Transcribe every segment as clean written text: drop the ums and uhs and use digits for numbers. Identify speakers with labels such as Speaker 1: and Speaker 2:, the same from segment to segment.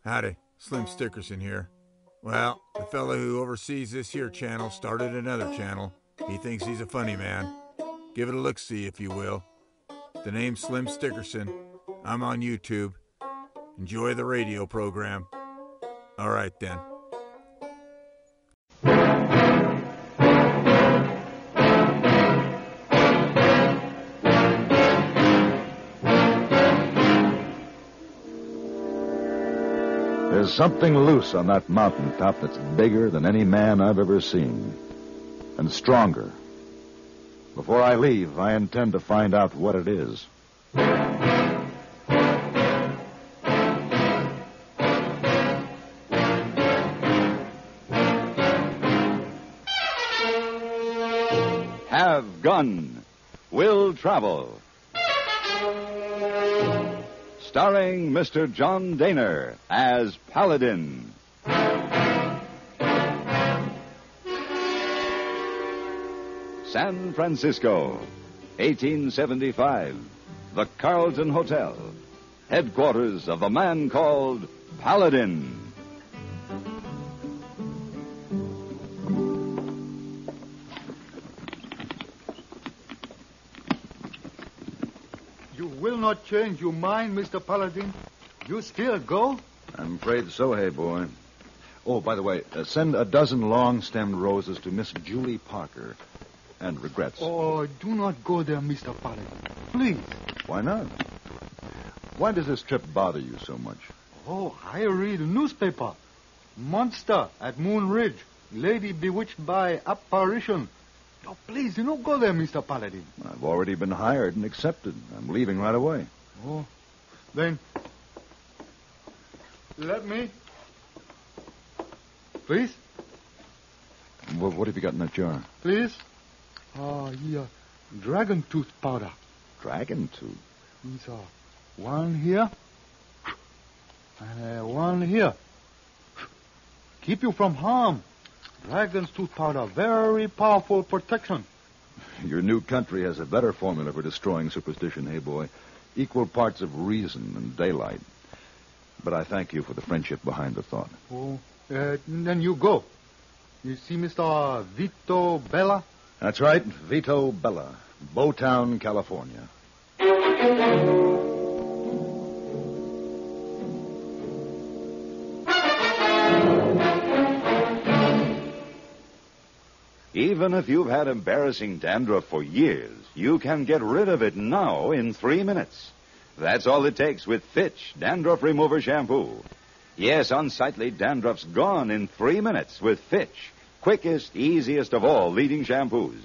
Speaker 1: Howdy, Slim Stickerson here. Well, the fellow who oversees this here channel started another channel. He thinks he's a funny man. Give it a look-see, if you will. The name's Slim Stickerson. I'm on YouTube. Enjoy the radio program. All right, then.
Speaker 2: There's something loose on that mountaintop that's bigger than any man I've ever seen. And stronger. Before I leave, I intend to find out what it is.
Speaker 3: Have Gun. Will Travel. Starring Mr. John Daner as Paladin. San Francisco, 1875. The Carlton Hotel. Headquarters of the man called Paladin.
Speaker 4: You will not change your mind, Mr. Paladin? You still go?
Speaker 2: I'm afraid so, hey, boy. Oh, by the way, send a dozen long-stemmed roses to Miss Julie Parker. And regrets.
Speaker 4: Oh, do not go there, Mr. Paladin. Please.
Speaker 2: Why not? Why does this trip bother you so much?
Speaker 4: Oh, I read a newspaper. Monster at Moon Ridge. Lady bewitched by apparition. Oh, please, do not go there, Mr. Paladin.
Speaker 2: I've already been hired and accepted. I'm leaving right away.
Speaker 4: Oh, then let me. Please?
Speaker 2: Well, what have you got in that jar?
Speaker 4: Please? Yeah. Dragon tooth powder.
Speaker 2: Dragon tooth?
Speaker 4: These are one here and one here. Keep you from harm. Dragon's tooth powder, very powerful protection.
Speaker 2: Your new country has a better formula for destroying superstition, hey, boy. Equal parts of reason and daylight. But I thank you for the friendship behind the thought.
Speaker 4: Oh, then you go. You see Mr. Vito Bella?
Speaker 2: That's right, Vito Bella, Bowtown, California.
Speaker 3: Even if you've had embarrassing dandruff for years, you can get rid of it now in 3 minutes. That's all it takes with Fitch Dandruff Remover Shampoo. Yes, unsightly dandruff's gone in 3 minutes with Fitch. Quickest, easiest of all leading shampoos.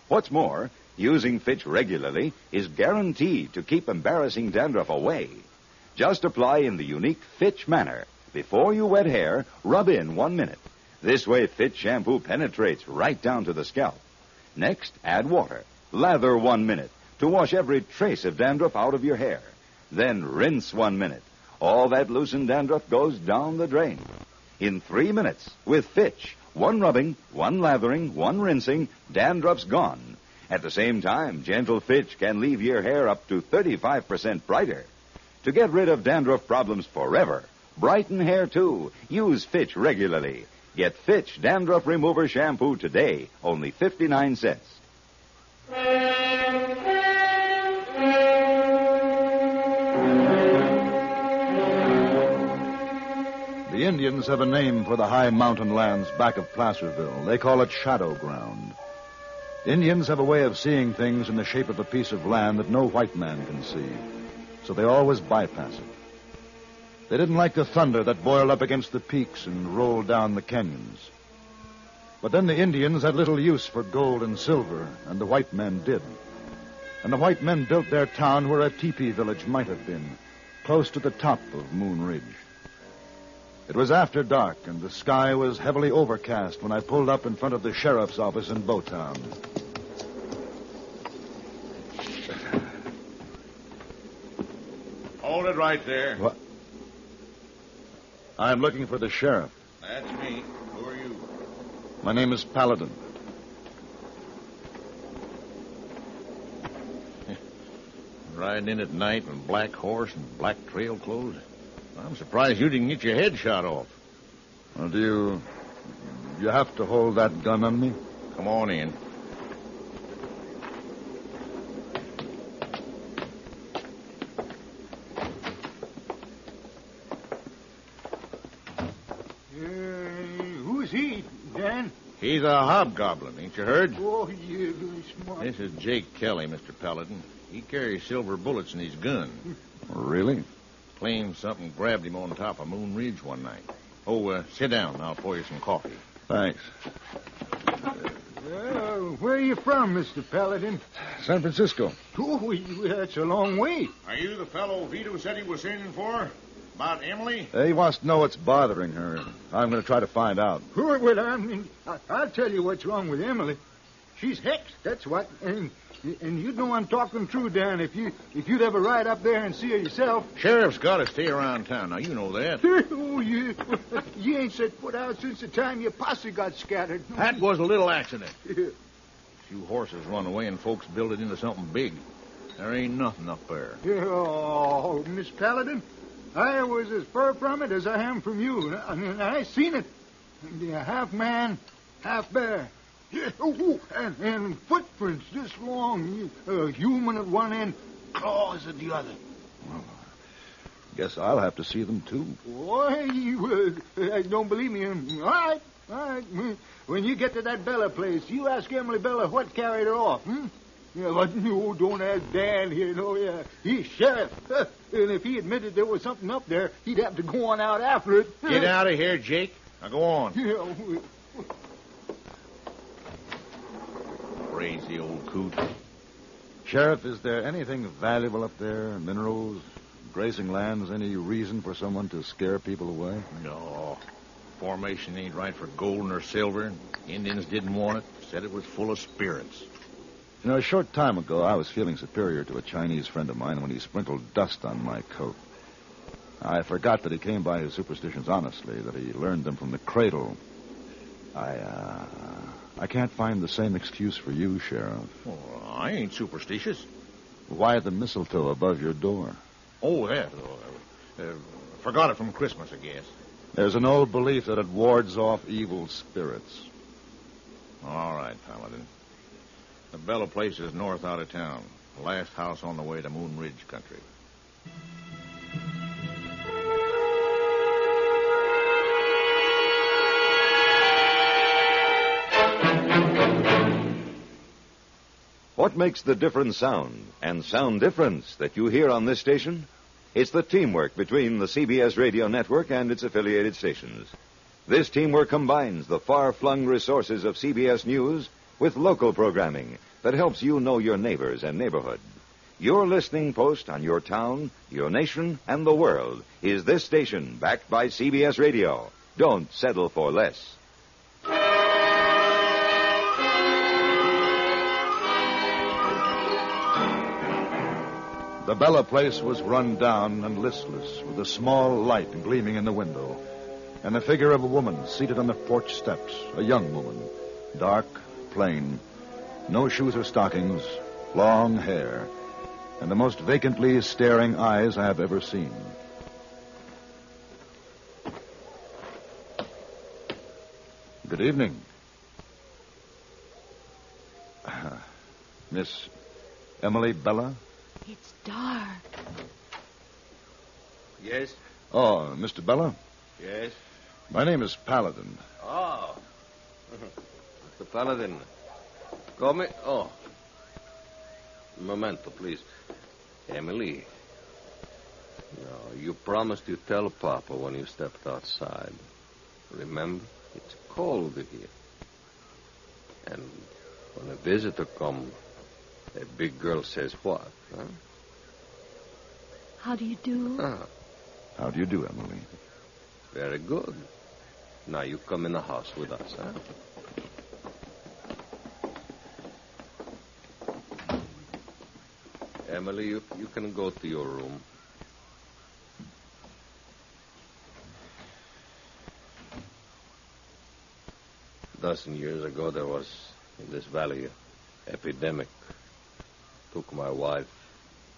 Speaker 3: What's more, using Fitch regularly is guaranteed to keep embarrassing dandruff away. Just apply in the unique Fitch manner. Before you wet hair, rub in 1 minute. This way, Fitch shampoo penetrates right down to the scalp. Next, add water. Lather 1 minute to wash every trace of dandruff out of your hair. Then rinse 1 minute. All that loosened dandruff goes down the drain. In 3 minutes, with Fitch, 1 rubbing, 1 lathering, 1 rinsing, dandruff's gone. At the same time, gentle Fitch can leave your hair up to 35% brighter. To get rid of dandruff problems forever, brighten hair too, use Fitch regularly. Get Fitch Dandruff Remover Shampoo today, only 59 cents.
Speaker 2: The Indians have a name for the high mountain lands back of Placerville. They call it Shadow Ground. Indians have a way of seeing things in the shape of a piece of land that no white man can see, so they always bypass it. They didn't like the thunder that boiled up against the peaks and rolled down the canyons. But then the Indians had little use for gold and silver, and the white men did. And the white men built their town where a teepee village might have been, close to the top of Moon Ridge. It was after dark, and the sky was heavily overcast when I pulled up in front of the sheriff's office in Bowtown.
Speaker 5: Hold it right there.
Speaker 2: What? I'm looking for the sheriff.
Speaker 5: That's me. Who are you?
Speaker 2: My name is Paladin.
Speaker 5: Riding in at night with black horse and black trail clothes?
Speaker 6: I'm surprised you didn't get your head shot off.
Speaker 2: Well, do you have to hold that gun on me?
Speaker 6: Come on in.
Speaker 4: Who's he, Dan?
Speaker 6: He's a hobgoblin, ain't you heard?
Speaker 4: Oh, you're very smart.
Speaker 6: This is Jake Kelly, Mr. Paladin. He carries silver bullets in his gun.
Speaker 2: Really?
Speaker 6: Claims something grabbed him on top of Moon Ridge one night. Oh, sit down. I'll pour you some coffee.
Speaker 2: Thanks.
Speaker 4: Where are you from, Mr. Paladin?
Speaker 2: San Francisco.
Speaker 4: Oh, that's a long way.
Speaker 5: Are you the fellow Vito said he was sending for? About Emily?
Speaker 2: He wants to know what's bothering her. I'm going to try to find out.
Speaker 4: Well, I'll tell you what's wrong with Emily. She's hexed, that's what. And you know I'm talking true, Dan. If you'd ever ride up there and see her yourself.
Speaker 6: Sheriff's got to stay around town. Now, you know that.
Speaker 4: Oh, you ain't set foot out since the time your posse got scattered.
Speaker 6: That was a little accident. Few horses run away and folks build it into something big. There ain't nothing up there.
Speaker 4: Oh, Miss Paladin, I was as far from it as I am from you. I seen it. Half man, half bear. Yeah, and footprints this long. Human at one end, claws at the other.
Speaker 2: Well, guess I'll have to see them, too.
Speaker 4: Why, don't believe me. All right. When you get to that Bella place, you ask Emily Bella what carried her off, Yeah, but no, don't ask Dan here. No, yeah. He's sheriff. And if he admitted there was something up there, he'd have to go on out after it.
Speaker 6: Get out of here, Jake. Now go on.
Speaker 4: Yeah.
Speaker 6: Crazy old coot.
Speaker 2: Sheriff, is there anything valuable up there? Minerals, grazing lands, any reason for someone to scare people away?
Speaker 6: No. Formation ain't right for gold or silver. Indians didn't want it. Said it was full of spirits.
Speaker 2: You know, a short time ago, I was feeling superior to a Chinese friend of mine when he sprinkled dust on my coat. I forgot that he came by his superstitions honestly, that he learned them from the cradle. I can't find the same excuse for you, Sheriff.
Speaker 6: Well, I ain't superstitious.
Speaker 2: Why the mistletoe above your door?
Speaker 6: Oh, that. Forgot it from Christmas, I guess.
Speaker 2: There's an old belief that it wards off evil spirits.
Speaker 6: All right, Paladin. The Bella place is north out of town. The last house on the way to Moon Ridge country.
Speaker 3: What makes the different sound and sound difference that you hear on this station? It's the teamwork between the CBS radio network and its affiliated stations. This teamwork combines the far-flung resources of CBS News with local programming that helps you know your neighbors and neighborhood. Your listening post on your town, your nation, and the world is this station backed by CBS Radio. Don't settle for less.
Speaker 2: The Bella place was run down and listless, with a small light gleaming in the window, and the figure of a woman seated on the porch steps, a young woman, dark, plain, no shoes or stockings, long hair, and the most vacantly staring eyes I have ever seen. Good evening. Miss Emily Bella?
Speaker 7: It's dark.
Speaker 5: Yes?
Speaker 2: Oh, Mr. Bella?
Speaker 5: Yes?
Speaker 2: My name is Paladin.
Speaker 5: Oh. Mr. Paladin. Come. Oh. Un momento, please. Emily. No, you promised you'd tell Papa when you stepped outside. Remember? It's cold here. And when a visitor comes, a big girl says what, huh?
Speaker 7: How do you do?
Speaker 2: How do you do, Emily?
Speaker 5: Very good. Now you come in the house with us, huh? Emily, you can go to your room. A dozen years ago, there was, in this valley, epidemic. Took my wife,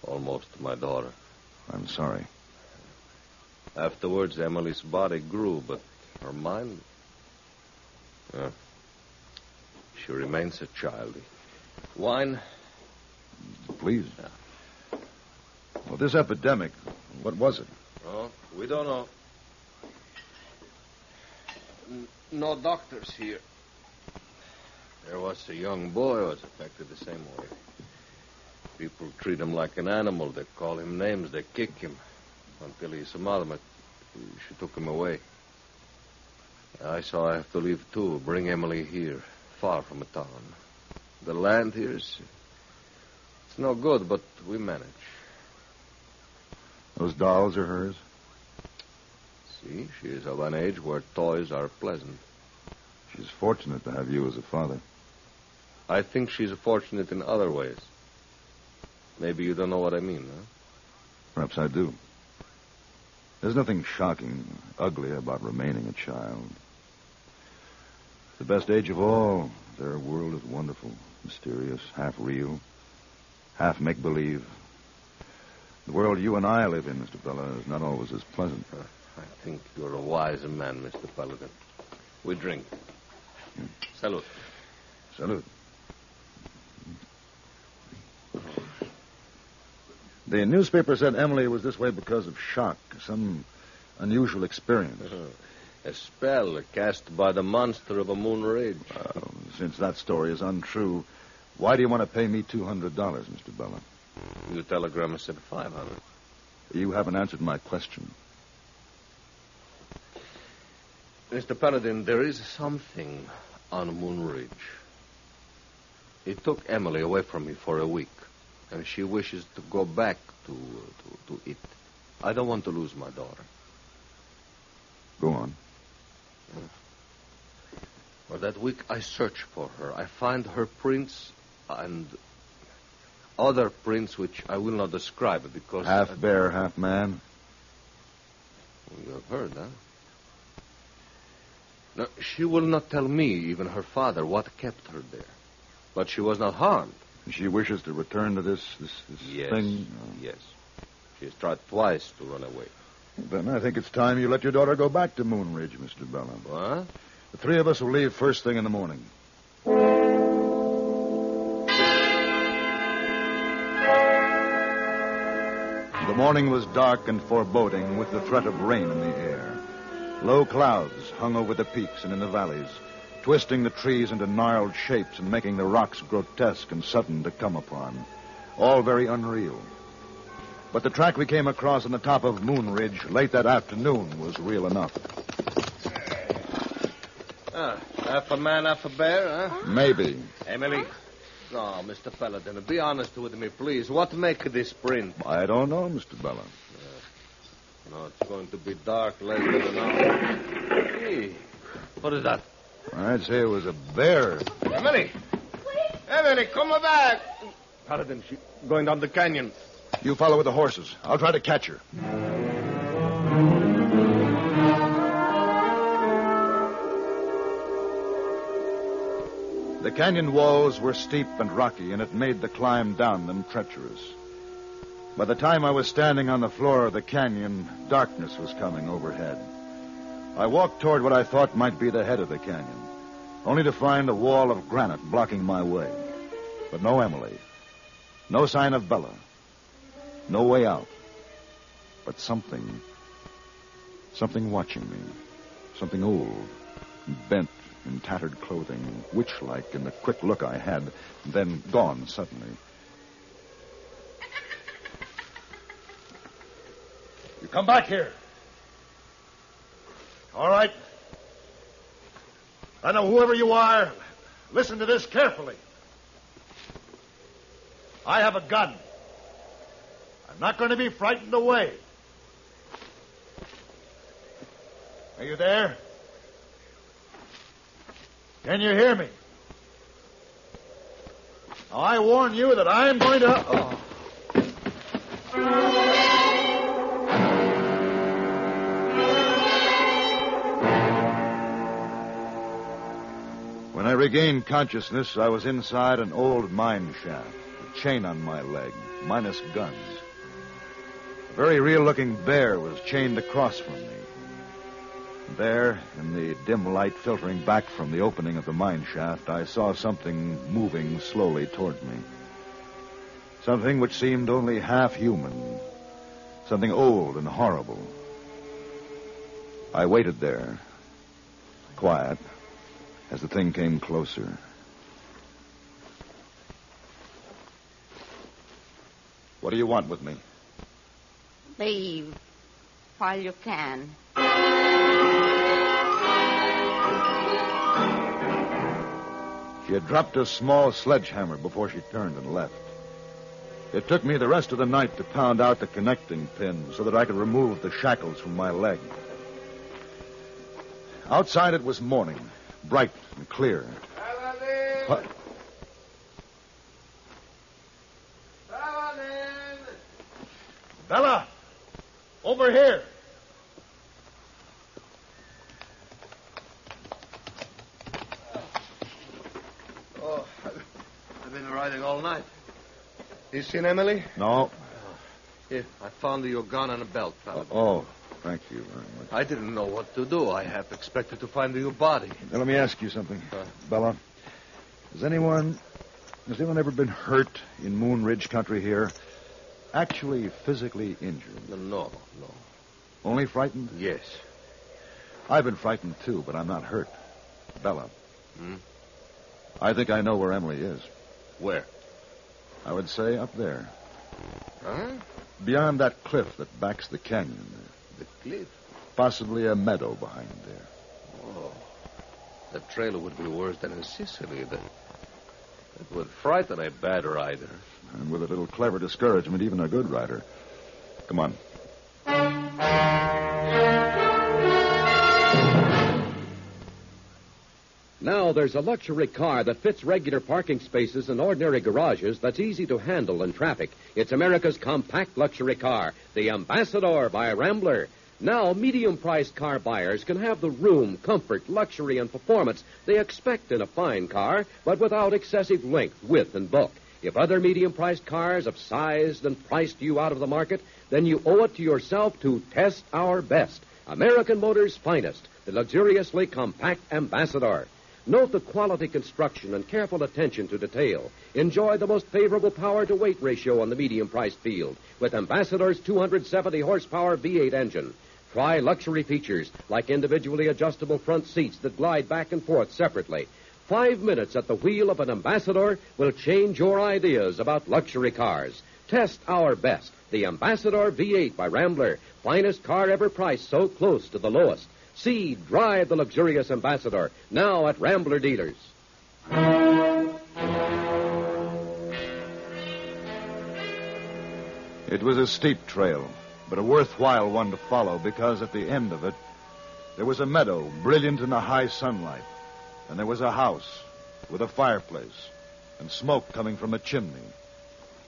Speaker 5: almost my daughter.
Speaker 2: I'm sorry.
Speaker 5: Afterwards, Emily's body grew, but her mind... she remains a child. Wine?
Speaker 2: Please. Well, this epidemic, what was it?
Speaker 5: Oh, we don't know. No doctors here. There was a young boy who was affected the same way. People treat him like an animal. They call him names. They kick him until he's a mother. But she took him away. I saw I have to leave, too. Bring Emily here, far from a town. The land here is... It's no good, but we manage.
Speaker 2: Those dolls are hers?
Speaker 5: See, she is of an age where toys are pleasant.
Speaker 2: She's fortunate to have you as a father.
Speaker 5: I think she's fortunate in other ways. Maybe you don't know what I mean, huh?
Speaker 2: Perhaps I do. There's nothing shocking, ugly about remaining a child. The best age of all, their world is wonderful, mysterious, half real, half make-believe. The world you and I live in, Mr. Bella, is not always as pleasant.
Speaker 5: I think you're a wise man, Mr. Paladin. We drink. Salute.
Speaker 2: Salute. The newspaper said Emily was this way because of shock, some unusual experience.
Speaker 5: A spell cast by the monster of a Moon Ridge.
Speaker 2: Since that story is untrue, why do you want to pay me $200, Mr. Bella?
Speaker 5: Your telegram said 500.
Speaker 2: You haven't answered my question.
Speaker 5: Mr. Paladin, there is something on Moon Ridge. It took Emily away from me for a week, and she wishes to go back to it. I don't want to lose my daughter.
Speaker 2: Go on.
Speaker 5: For that week, I search for her. I find her prints and other prints which I will not describe because...
Speaker 2: Half bear, half man?
Speaker 5: You have heard, huh? No, she will not tell me, even her father, what kept her there. But she was not harmed.
Speaker 2: She wishes to return to this
Speaker 5: Yes.
Speaker 2: thing?
Speaker 5: Yes. She has tried twice to run away.
Speaker 2: Then I think it's time you let your daughter go back to Moon Ridge, Mr. Bella.
Speaker 5: What?
Speaker 2: The three of us will leave first thing in the morning. The morning was dark and foreboding with the threat of rain in the air. Low clouds hung over the peaks and in the valleys, twisting the trees into gnarled shapes and making the rocks grotesque and sudden to come upon. All very unreal. But the track we came across on the top of Moon Ridge late that afternoon was real enough.
Speaker 5: Half a man, half a bear, huh?
Speaker 2: Maybe.
Speaker 5: Emily? No, Mr. Paladin, be honest with me, please. What make this print?
Speaker 2: I don't know, Mr. Bella.
Speaker 5: No, it's going to be dark less than an hour. Hey, what is that?
Speaker 2: I'd say it was a bear.
Speaker 5: Emily! Emily, come back! Paladin, she's going down the canyon.
Speaker 2: You follow with the horses. I'll try to catch her. The canyon walls were steep and rocky, and it made the climb down them treacherous. By the time I was standing on the floor of the canyon, darkness was coming overhead. I walked toward what I thought might be the head of the canyon, only to find a wall of granite blocking my way. But no Emily. No sign of Bella. No way out. But something watching me. Something old, bent in tattered clothing, witch-like in the quick look I had, then gone suddenly. You come back here. All right. I know whoever you are. Listen to this carefully. I have a gun. I'm not going to be frightened away. Are you there? Can you hear me? Now, I warn you that I'm going to... When I regained consciousness, I was inside an old mine shaft, a chain on my leg, minus guns. A very real-looking bear was chained across from me. There, in the dim light filtering back from the opening of the mine shaft, I saw something moving slowly toward me. Something which seemed only half human. Something old and horrible. I waited there, quiet, as the thing came closer. What do you want with me?
Speaker 7: Leave while you can.
Speaker 2: She had dropped a small sledgehammer before she turned and left. It took me the rest of the night to pound out the connecting pin so that I could remove the shackles from my leg. Outside it was morning, bright and clear. What? Bella! Over here!
Speaker 5: Oh, I've been riding all night. You seen Emily?
Speaker 2: No.
Speaker 5: Here, I found your gun and a belt, Paladin.
Speaker 2: Oh, thank you very much.
Speaker 5: I didn't know what to do. I half expected to find your body.
Speaker 2: Now, let me ask you something. Bella, has anyone ever been hurt in Moon Ridge country here? Actually physically injured?
Speaker 5: No.
Speaker 2: Only frightened?
Speaker 5: Yes.
Speaker 2: I've been frightened, too, but I'm not hurt. Bella.
Speaker 5: Hmm?
Speaker 2: I think I know where Emily is.
Speaker 5: Where?
Speaker 2: I would say up there.
Speaker 5: Huh?
Speaker 2: Beyond that cliff that backs the canyon.
Speaker 5: The cliff?
Speaker 2: Possibly a meadow behind there.
Speaker 5: Oh. That trailer would be worse than in Sicily. That would frighten a bad rider.
Speaker 2: And with a little clever discouragement, even a good rider. Come on.
Speaker 8: Now there's a luxury car that fits regular parking spaces and ordinary garages that's easy to handle in traffic. It's America's compact luxury car, the Ambassador by Rambler. Now, medium-priced car buyers can have the room, comfort, luxury, and performance they expect in a fine car, but without excessive length, width, and bulk. If other medium-priced cars have sized and priced you out of the market, then you owe it to yourself to test our best. American Motors' finest, the luxuriously compact Ambassador. Note the quality construction and careful attention to detail. Enjoy the most favorable power-to-weight ratio on the medium-priced field with Ambassador's 270-horsepower V8 engine. Try luxury features like individually adjustable front seats that glide back and forth separately. 5 minutes at the wheel of an Ambassador will change your ideas about luxury cars. Test our best, the Ambassador V8 by Rambler. Finest car ever priced so close to the lowest. See, drive the luxurious Ambassador, now at Rambler dealers.
Speaker 2: It was a steep trail, but a worthwhile one to follow because at the end of it, there was a meadow brilliant in the high sunlight, and there was a house with a fireplace and smoke coming from a chimney.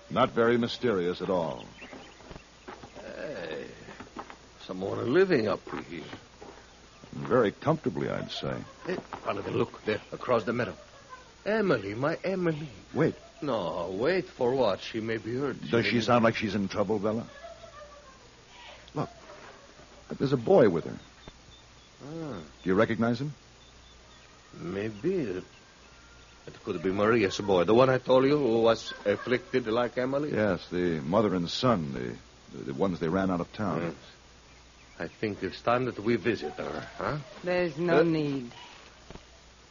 Speaker 2: Not very mysterious at all.
Speaker 5: Hey, someone living up here.
Speaker 2: Very comfortably, I'd say.
Speaker 5: Hey, Paladin, look there, across the meadow. Emily, my Emily.
Speaker 2: Wait.
Speaker 5: No, wait for what? She may be hurt.
Speaker 2: Does she sound like she's in trouble, Bella? Look, there's a boy with her.
Speaker 5: Ah,
Speaker 2: Do you recognize him?
Speaker 5: maybe. It could be Maria's boy, the one I told you who was afflicted like Emily.
Speaker 2: Yes, the mother and son, the ones they ran out of town.
Speaker 5: Yes. I think it's time that we visit her, huh?
Speaker 7: There's no need.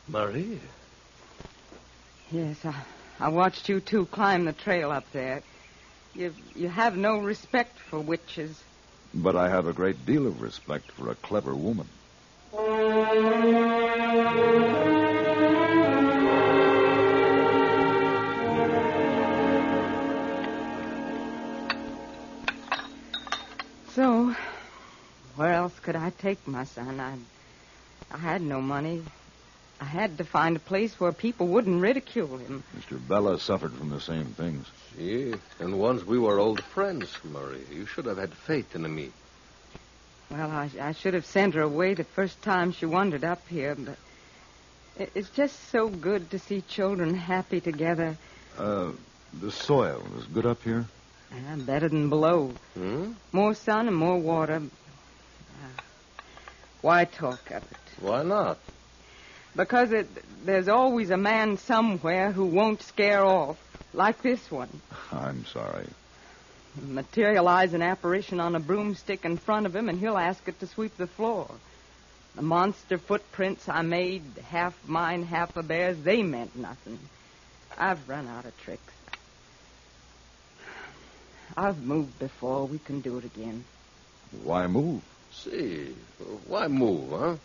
Speaker 5: Maria?
Speaker 7: Yes, I watched you two climb the trail up there. You have no respect for witches.
Speaker 2: But I have a great deal of respect for a clever woman.
Speaker 7: So, where else could I take my son? I had no money. I had to find a place where people wouldn't ridicule him.
Speaker 2: Mr. Bella suffered from the same things.
Speaker 5: See, and once we were old friends, Maria. You should have had faith in me.
Speaker 7: Well, I should have sent her away the first time she wandered up here, but it's just so good to see children happy together.
Speaker 2: The soil is good up here?
Speaker 7: Better than below.
Speaker 5: Hmm?
Speaker 7: More sun and more water. Why talk of it?
Speaker 5: Why not?
Speaker 7: Because there's always a man somewhere who won't scare off, like this one.
Speaker 2: I'm sorry.
Speaker 7: Materialize an apparition on a broomstick in front of him, and he'll ask it to sweep the floor. The monster footprints I made, half mine, half a bear's, they meant nothing. I've run out of tricks. I've moved before. We can do it again.
Speaker 2: Why move?
Speaker 5: See, why move, huh?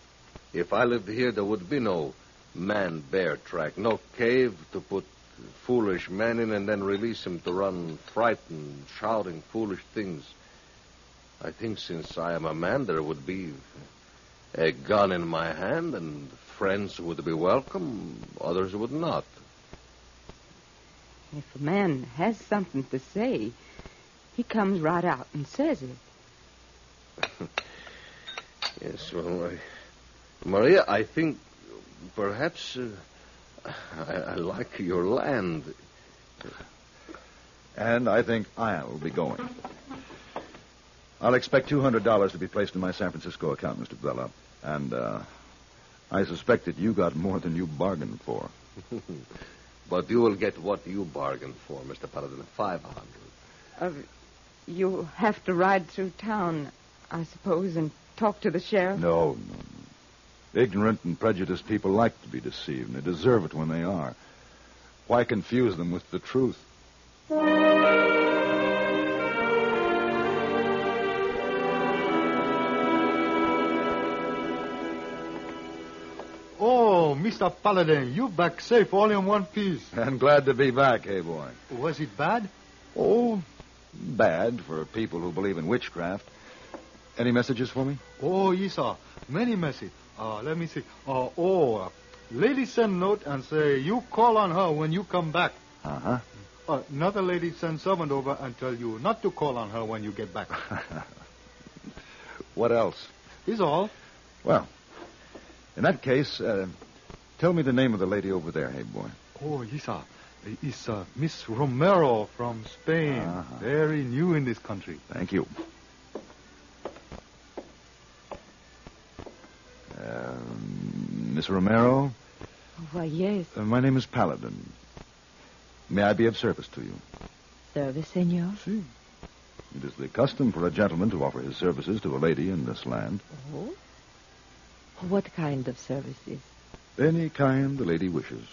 Speaker 5: If I lived here, there would be no man-bear track, no cave to put foolish man in and then release him to run frightened, shouting foolish things. I think since I am a man, there would be a gun in my hand, and friends would be welcome, others would not.
Speaker 7: If a man has something to say, he comes right out and says it.
Speaker 5: Yes, well, Maria, I think perhaps I like your land.
Speaker 2: And I think I'll be going. I'll expect $200 to be placed in my San Francisco account, Mr. Bella. And I suspect that you got more than you bargained for.
Speaker 5: But you will get what you bargained for, Mr. Paladin, $500.
Speaker 7: You have to ride through town, I suppose, and talk to the sheriff?
Speaker 2: No. Ignorant and prejudiced people like to be deceived, and they deserve it when they are. Why confuse them with the truth?
Speaker 4: Oh, Mr. Paladin, you back safe all in one piece.
Speaker 2: And glad to be back, hey boy.
Speaker 4: Was it bad?
Speaker 2: Oh, bad for people who believe in witchcraft. Any messages for me?
Speaker 4: Oh, yes, sir. Many messages. Let me see. Lady send note and say you call on her when you come back.
Speaker 2: Uh-huh.
Speaker 4: Another lady send servant over and tell you not to call on her when you get back.
Speaker 2: What else?
Speaker 4: Is all.
Speaker 2: Well, in that case, tell me the name of the lady over there, hey boy.
Speaker 4: Oh, yes, sir. It's Miss Romero from Spain.
Speaker 2: Uh-huh.
Speaker 4: Very new in this country.
Speaker 2: Thank you. Miss Romero?
Speaker 9: Why, yes.
Speaker 2: My name is Paladin. May I be of service to you?
Speaker 9: Service, senor?
Speaker 2: Si. It is the custom for a gentleman to offer his services to a lady in this land.
Speaker 9: Oh? What kind of services?
Speaker 2: Any kind the lady wishes.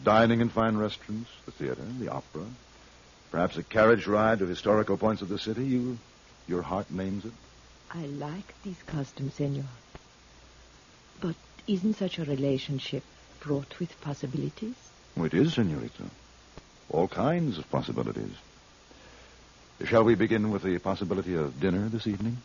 Speaker 2: Dining in fine restaurants, the theater, the opera. Perhaps a carriage ride to historical points of the city. Your heart names it.
Speaker 9: I like these customs, senor. But isn't such a relationship fraught with possibilities?
Speaker 2: Oh, it is, senorita. All kinds of possibilities. Shall we begin with the possibility of dinner this evening?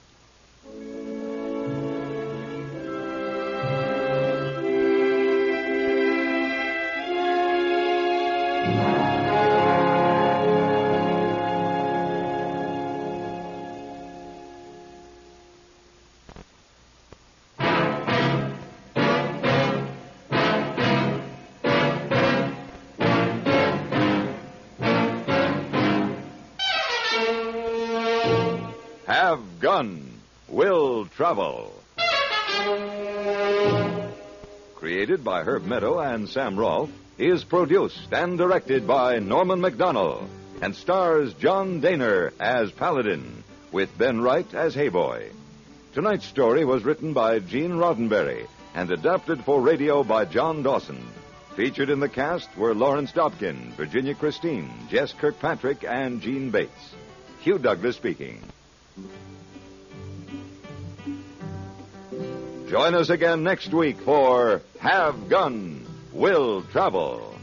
Speaker 3: Have Gun Will Travel. Created by Herb Meadow and Sam Rolfe, is produced and directed by Norman McDonnell, and stars John Daner as Paladin, with Ben Wright as Hayboy. Tonight's story was written by Gene Roddenberry and adapted for radio by John Dawson. Featured in the cast were Lawrence Dobkin, Virginia Christine, Jess Kirkpatrick, and Gene Bates. Hugh Douglas speaking. Join us again next week for Have Gun Will Travel.